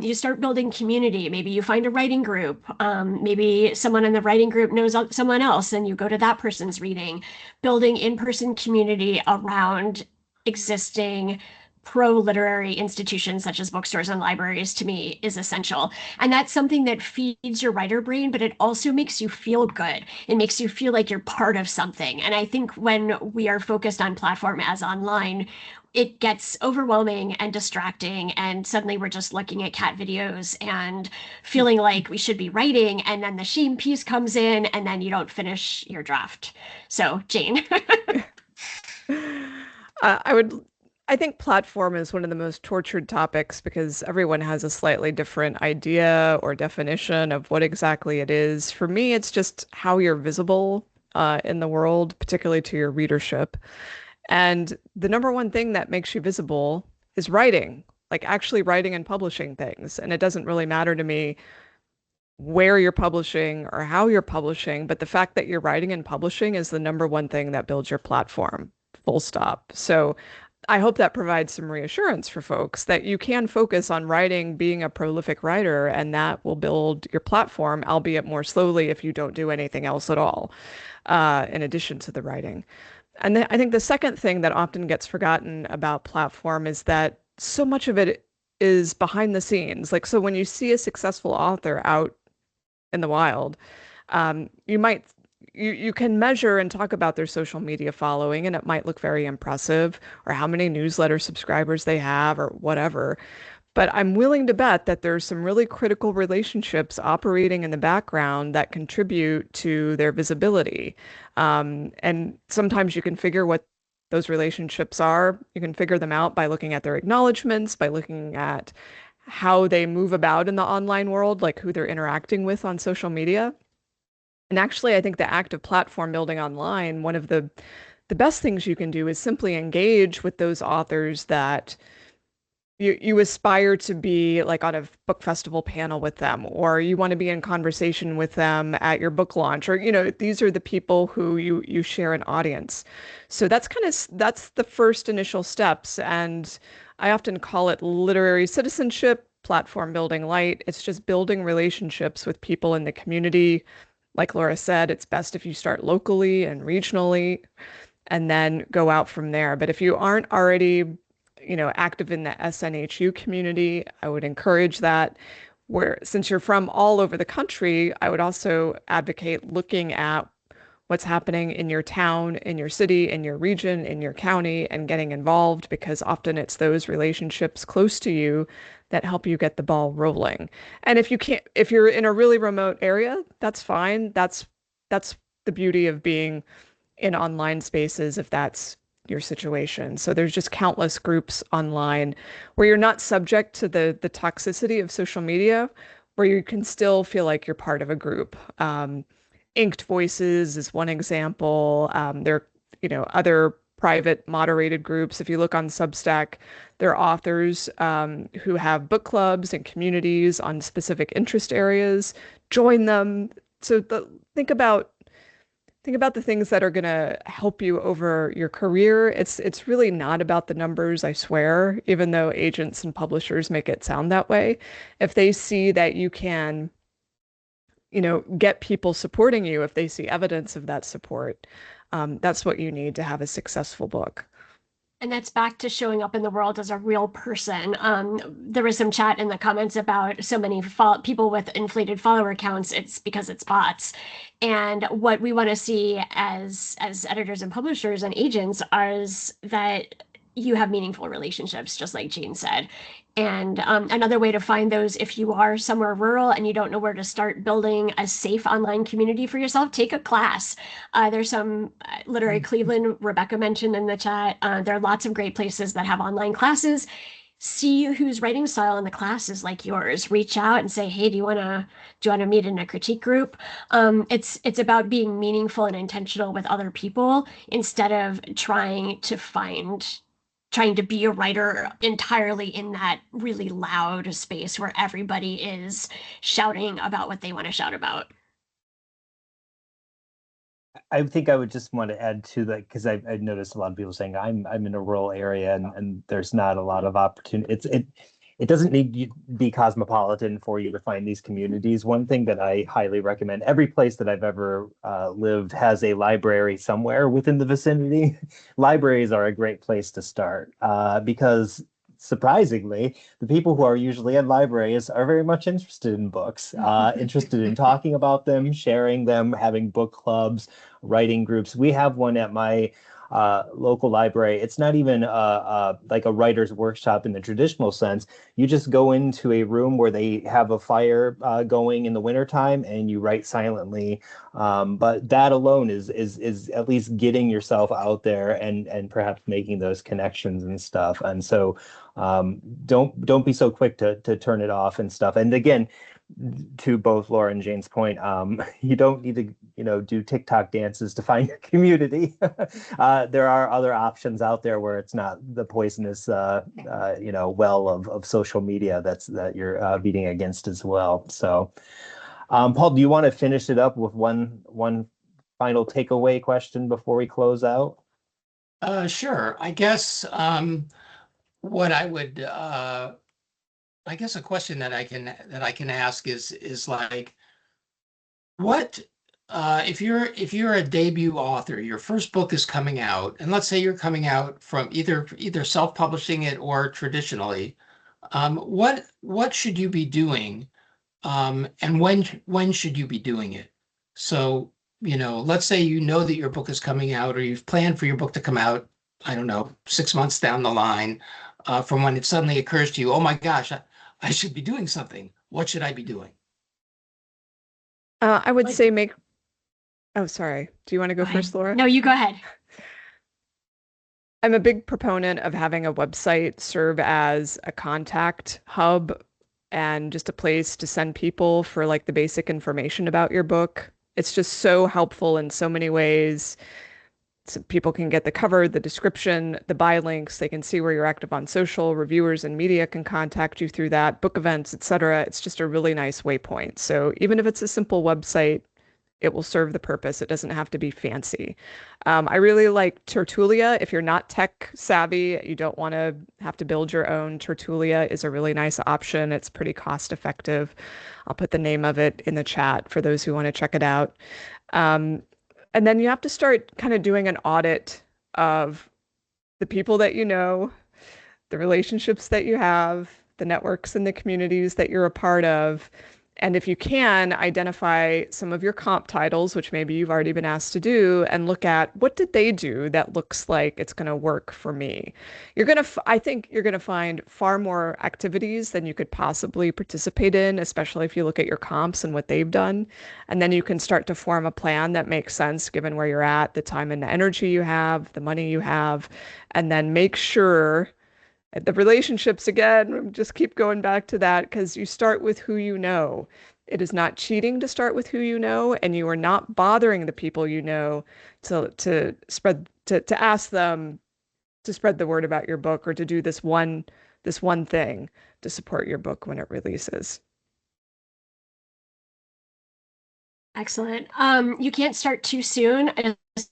you start building community. Maybe you find a writing group. Maybe someone in the writing group knows someone else and you go to that person's reading. Building in-person community around existing pro-literary institutions such as bookstores and libraries, to me, is essential. And that's something that feeds your writer brain, but it also makes you feel good. It makes you feel like you're part of something. And I think when we are focused on platform as online, it gets overwhelming and distracting, and suddenly we're just looking at cat videos and feeling like we should be writing, and then the shame piece comes in, and then you don't finish your draft. So, Jane. I think platform is one of the most tortured topics because everyone has a slightly different idea or definition of what exactly it is. For me, it's just how you're visible in the world, particularly to your readership. And the number one thing that makes you visible is writing, like actually writing and publishing things. And it doesn't really matter to me where you're publishing or how you're publishing, but the fact that you're writing and publishing is the number one thing that builds your platform, full stop. So I hope that provides some reassurance for folks that you can focus on writing, being a prolific writer, and that will build your platform, albeit more slowly if you don't do anything else at all, in addition to the writing. And I think the second thing that often gets forgotten about platform is that so much of it is behind the scenes. Like, so when you see a successful author out in the wild, you can measure and talk about their social media following, and it might look very impressive, or how many newsletter subscribers they have, or whatever. But I'm willing to bet that there's some really critical relationships operating in the background that contribute to their visibility. And sometimes you can figure what those relationships are. You can figure them out by looking at their acknowledgments, by looking at how they move about in the online world, like who they're interacting with on social media. And actually, I think the act of platform building online, one of the best things you can do is simply engage with those authors that you aspire to be like on a book festival panel with them, or you want to be in conversation with them at your book launch, or, these are the people who you share an audience. So that's the first initial steps. And I often call it literary citizenship, platform building light. It's just building relationships with people in the community. Like Laura said, it's best if you start locally and regionally and then go out from there. But if you aren't already active in the SNHU community, I would encourage that. Since you're from all over the country, I would also advocate looking at what's happening in your town, in your city, in your region, in your county, and getting involved, because often it's those relationships close to you that help you get the ball rolling. And if you're in a really remote area, that's fine. That's the beauty of being in online spaces, if that's your situation. So there's just countless groups online where you're not subject to the toxicity of social media, where you can still feel like you're part of a group. Inked Voices is one example. There are, other private moderated groups. If you look on Substack, there are authors who have book clubs and communities on specific interest areas. Join them. So think about the things that are going to help you over your career. It's really not about the numbers, I swear, even though agents and publishers make it sound that way. If they see that you can, get people supporting you, if they see evidence of that support, that's what you need to have a successful book. And that's back to showing up in the world as a real person. There was some chat in the comments about so many people with inflated follower counts. It's because it's bots. And what we want to see as editors and publishers and agents is that you have meaningful relationships, just like Jane said. And another way to find those, if you are somewhere rural and you don't know where to start building a safe online community for yourself, take a class. There's some Literary Cleveland, Rebecca mentioned in the chat. There are lots of great places that have online classes. see whose writing style in the class is like yours. Reach out and say, hey, do you want to meet in a critique group? It's about being meaningful and intentional with other people instead of trying to be a writer entirely in that really loud space where everybody is shouting about what they want to shout about. I think I would just want to add to that, because I've noticed a lot of people saying I'm in a rural area and there's not a lot of opportunity. It doesn't need to be cosmopolitan for you to find these communities. One thing that I highly recommend, every place that I've ever lived has a library somewhere within the vicinity. Libraries are a great place to start because surprisingly, the people who are usually in libraries are very much interested in books, interested in talking about them, sharing them, having book clubs, writing groups. We have one at my local library. It's not even like a writer's workshop in the traditional sense. You just go into a room where they have a fire going in the wintertime and you write silently. But that alone is at least getting yourself out there and perhaps making those connections and stuff. And so don't be so quick to turn it off and stuff. And again, to both Laura and Jane's point, you don't need to, do TikTok dances to find your community. There are other options out there where it's not the poisonous, well of social media that you're beating against as well. So, Paul, do you want to finish it up with one final takeaway question before we close out? Sure. I guess what I would I guess a question that I can ask is like, what if you're a debut author, your first book is coming out, and let's say you're coming out from either self-publishing it or traditionally, what should you be doing, and when should you be doing it? So, let's say that your book is coming out, or you've planned for your book to come out, I don't know, 6 months down the line, from when it suddenly occurs to you, oh my gosh, I should be doing something. What should I be doing? I would say oh, sorry. Do you want to go first, Laura? No, you go ahead. I'm a big proponent of having a website serve as a contact hub and just a place to send people for like the basic information about your book. It's just so helpful in so many ways. So people can get the cover, the description, the buy links. They can see where you're active on social. Reviewers and media can contact you through that, book events, etc. It's just a really nice waypoint. So even if it's a simple website, it will serve the purpose. It doesn't have to be fancy. I really like Tertulia. If you're not tech savvy, you don't want to have to build your own. Tertulia is a really nice option. It's pretty cost effective. I'll put the name of it in the chat for those who want to check it out. And then you have to start kind of doing an audit of the people that you know, the relationships that you have, the networks and the communities that you're a part of. And if you can, identify some of your comp titles, which maybe you've already been asked to do, and look at what did they do that looks like it's going to work for me. I think you're going to find far more activities than you could possibly participate in, especially if you look at your comps and what they've done. And then you can start to form a plan that makes sense given where you're at, the time and the energy you have, the money you have, and then make sure the relationships, again, just keep going back to that because you start with who you know. It is not cheating to start with who you know, and you are not bothering the people you know to ask them to spread the word about your book or to do this one thing to support your book when it releases. Excellent. You can't start too soon,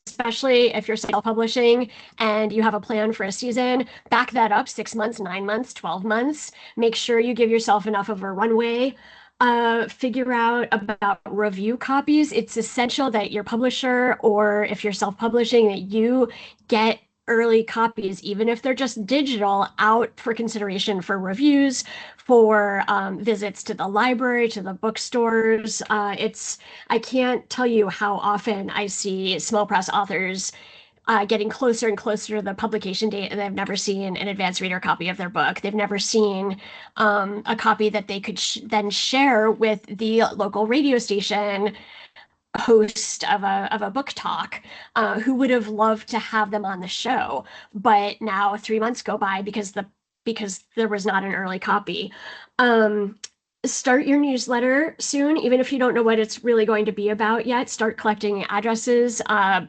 especially if you're self-publishing and you have a plan for a season. Back that up 6 months, 9 months, 12 months. Make sure you give yourself enough of a runway. Figure out about review copies. It's essential that your publisher, or if you're self-publishing, that you get early copies, even if they're just digital, out for consideration for reviews, for visits to the library, to the bookstores. I can't tell you how often I see small press authors getting closer and closer to the publication date, and they've never seen an advanced reader copy of their book. They've never seen a copy that they could then share with the local radio station host of a book talk, who would have loved to have them on the show. But now 3 months go by because the because there was not an early copy. Start your newsletter soon, even if you don't know what it's really going to be about yet. Start collecting addresses. At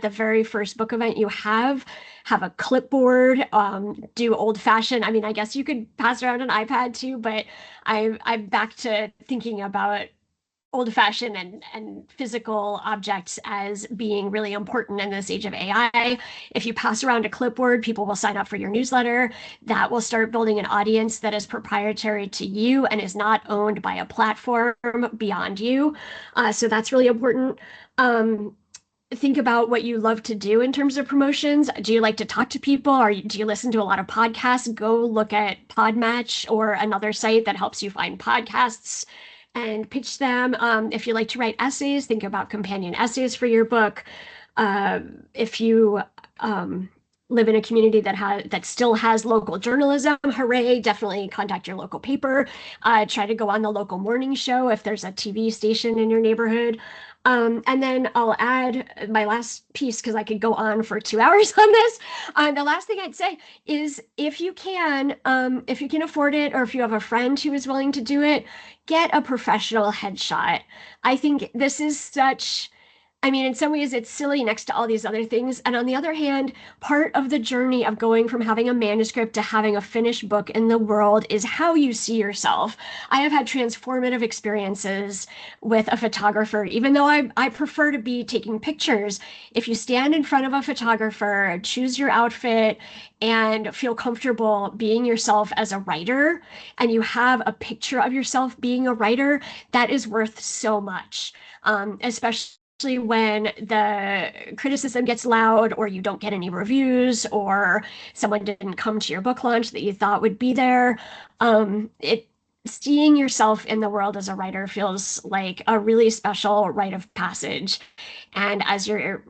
the very first book event you have a clipboard. Do old-fashioned. I mean, I guess you could pass around an iPad too, but I'm back to thinking about old-fashioned and physical objects as being really important in this age of AI. If you pass around a clipboard, people will sign up for your newsletter. That will start building an audience that is proprietary to you and is not owned by a platform beyond you. So that's really important. Think about what you love to do in terms of promotions. Do you like to talk to people, or do you listen to a lot of podcasts? Go look at Podmatch or another site that helps you find podcasts and pitch them. If you like to write essays, think about companion essays for your book. If you live in a community that still has local journalism, hooray, definitely contact your local paper. Try to go on the local morning show if there's a TV station in your neighborhood. And then I'll add my last piece, because I could go on for 2 hours on this. The last thing I'd say is, if you can afford it, or if you have a friend who is willing to do it, get a professional headshot. I think this is such, I mean, in some ways it's silly next to all these other things. And on the other hand, part of the journey of going from having a manuscript to having a finished book in the world is how you see yourself. I have had transformative experiences with a photographer, even though I prefer to be taking pictures. If you stand in front of a photographer, choose your outfit, and feel comfortable being yourself as a writer, and you have a picture of yourself being a writer, that is worth so much, especially when the criticism gets loud, or you don't get any reviews, or someone didn't come to your book launch that you thought would be there. Seeing yourself in the world as a writer feels like a really special rite of passage. And as you're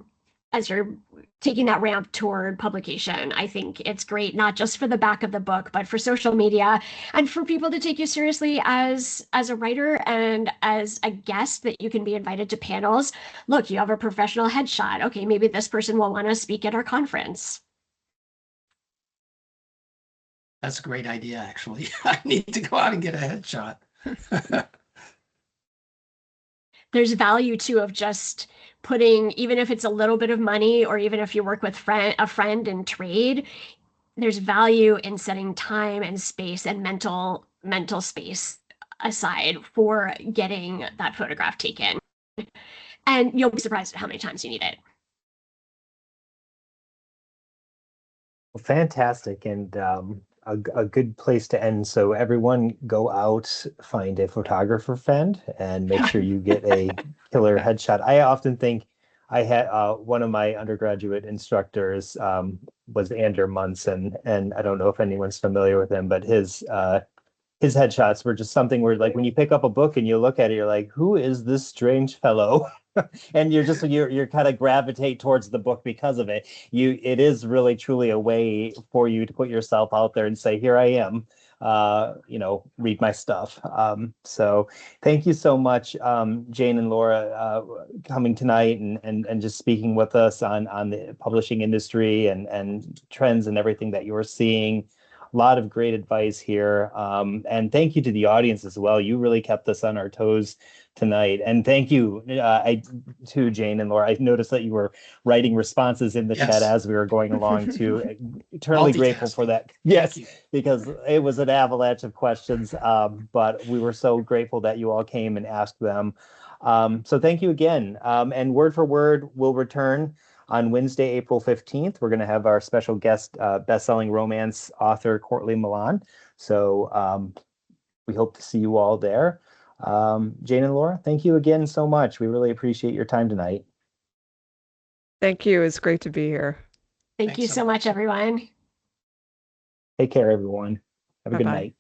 taking that ramp toward publication, I think it's great, not just for the back of the book, but for social media, and for people to take you seriously as a writer and as a guest, that you can be invited to panels. Look, you have a professional headshot. Okay, maybe this person will want to speak at our conference. That's a great idea, actually. I need to go out and get a headshot. There's value too of just putting, even if it's a little bit of money, or even if you work with a friend in trade, there's value in setting time and space and mental space aside for getting that photograph taken. And you'll be surprised at how many times you need it. Well, fantastic, and a good place to end. So everyone, go out, find a photographer friend, and make sure you get a killer headshot. I often think, I had one of my undergraduate instructors was Andrew Munson, and I don't know if anyone's familiar with him, but his headshots were just something where, like, when you pick up a book and you look at it, you're like, who is this strange fellow? And you're kind of gravitate towards the book because of it. It is really truly a way for you to put yourself out there and say, here I am, read my stuff. So thank you so much, Jane and Laura, coming tonight and just speaking with us on the publishing industry and trends and everything that you're seeing. A lot of great advice here. And thank you to the audience as well. You really kept us on our toes tonight. And thank you to Jane and Laura. I noticed that you were writing responses in the chat as we were going along too. Eternally grateful for that. Yes, because it was an avalanche of questions, but we were so grateful that you all came and asked them. So thank you again. And Word for Word will return on Wednesday, April 15th. We're going to have our special guest, best-selling romance author Courtney Milan. So we hope to see you all there. Jane and Laura, thank you again so much. We really appreciate your time tonight. Thank you. It's great to be here. Thank you so much, everyone. Take care, everyone. Have a good night.